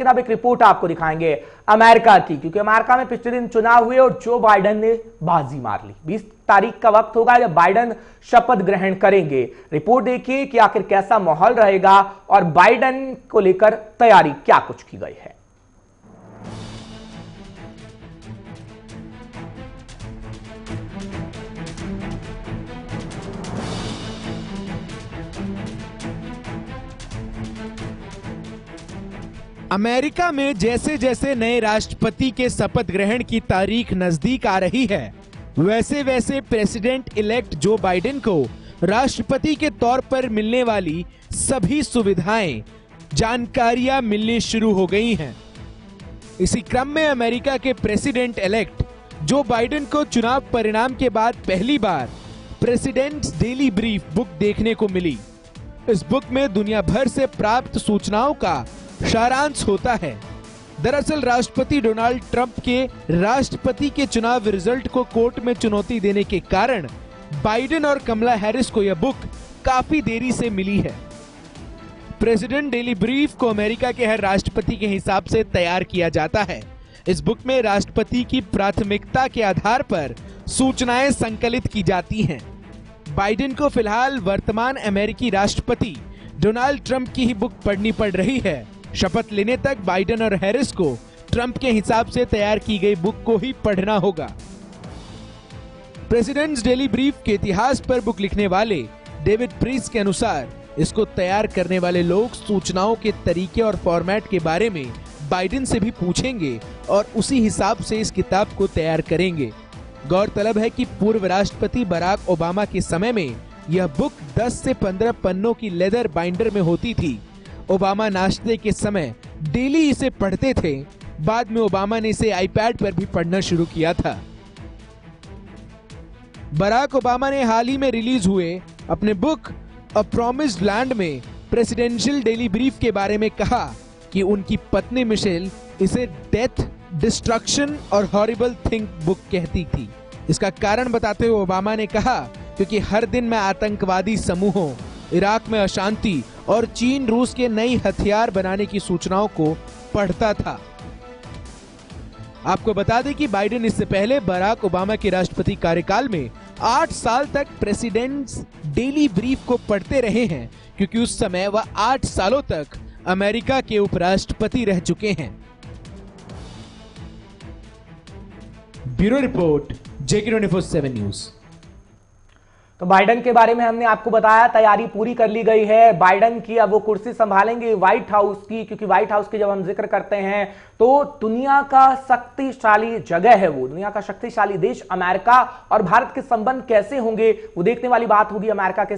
लेकिन अब एक रिपोर्ट आपको दिखाएंगे अमेरिका की, क्योंकि अमेरिका में पिछले दिन चुनाव हुए और जो बाइडेन ने बाजी मार ली। 20 तारीख का वक्त होगा जब बाइडेन शपथ ग्रहण करेंगे। रिपोर्ट देखिए कि आखिर कैसा माहौल रहेगा और बाइडेन को लेकर तैयारी क्या कुछ की गई है। अमेरिका में जैसे जैसे नए राष्ट्रपति के शपथ ग्रहण की तारीख नजदीक आ रही है, वैसे वैसे प्रेसिडेंट इलेक्ट जो बाइडेन को राष्ट्रपति के तौर पर मिलने वाली सभी सुविधाएं, जानकारियां मिलनी शुरू हो गई हैं। इसी क्रम में अमेरिका के प्रेसिडेंट इलेक्ट जो बाइडेन को चुनाव परिणाम के बाद पहली बार प्रेसिडेंट्स डेली ब्रीफ बुक देखने को मिली। इस बुक में दुनिया भर से प्राप्त सूचनाओं का सारांश होता है। दरअसल राष्ट्रपति डोनाल्ड ट्रंप के राष्ट्रपति के चुनाव रिजल्ट को कोर्ट में चुनौती देने के कारण बाइडेन और कमला हैरिस को यह बुक काफी देरी से मिली है। प्रेसिडेंट डेली ब्रीफ को अमेरिका के हर राष्ट्रपति के हिसाब से तैयार किया जाता है। इस बुक में राष्ट्रपति की प्राथमिकता के आधार पर सूचनाएं संकलित की जाती हैं। बाइडेन को फिलहाल वर्तमान अमेरिकी राष्ट्रपति डोनाल्ड ट्रंप की ही बुक पढ़नी पड़ रही है। शपथ लेने तक बाइडेन और हैरिस को ट्रंप के हिसाब से तैयार की गई बुक को ही पढ़ना होगा। प्रेसिडेंट्स डेली ब्रीफ के इतिहास पर बुक लिखने वाले डेविड प्रीस के अनुसार इसको तैयार करने वाले लोग सूचनाओं के तरीके और फॉर्मेट के बारे में बाइडेन से भी पूछेंगे और उसी हिसाब से इस किताब को तैयार करेंगे। गौरतलब है कि पूर्व राष्ट्रपति बराक ओबामा के समय में यह बुक 10 से 15 पन्नों की लेदर बाइंडर में होती थी। ओबामा नाश्ते के समय डेली इसे पढ़ते थे। बाद में ओबामा ने इसे आईपैड पर भी पढ़ना शुरू किया था। बराक ओबामा ने हाल ही में रिलीज हुए अपने बुक अ प्रॉमिस्ड लैंड में प्रेसिडेंशियल डेली ब्रीफ के बारे में कहा कि उनकी पत्नी मिशेल इसे डेथ, डिस्ट्रक्शन और हॉरिबल थिंग बुक कहती थी। इसका कारण बताते हुए ओबामा ने कहा, क्योंकि हर दिन मैं आतंकवादी समूहों, इराक में अशांति और चीन रूस के नई हथियार बनाने की सूचनाओं को पढ़ता था। आपको बता दें कि बाइडेन इससे पहले बराक ओबामा के राष्ट्रपति कार्यकाल में 8 साल तक प्रेसिडेंट्स डेली ब्रीफ को पढ़ते रहे हैं, क्योंकि उस समय वह 8 सालों तक अमेरिका के उपराष्ट्रपति रह चुके हैं। Bureau report, JK24/7 news. तो बाइडेन के बारे में हमने आपको बताया, तैयारी पूरी कर ली गई है बाइडेन की। अब वो कुर्सी संभालेंगे व्हाइट हाउस की, क्योंकि व्हाइट हाउस की जब हम जिक्र करते हैं तो दुनिया का शक्तिशाली जगह है वो, दुनिया का शक्तिशाली देश अमेरिका, और भारत के संबंध कैसे होंगे वो देखने वाली बात होगी अमेरिका के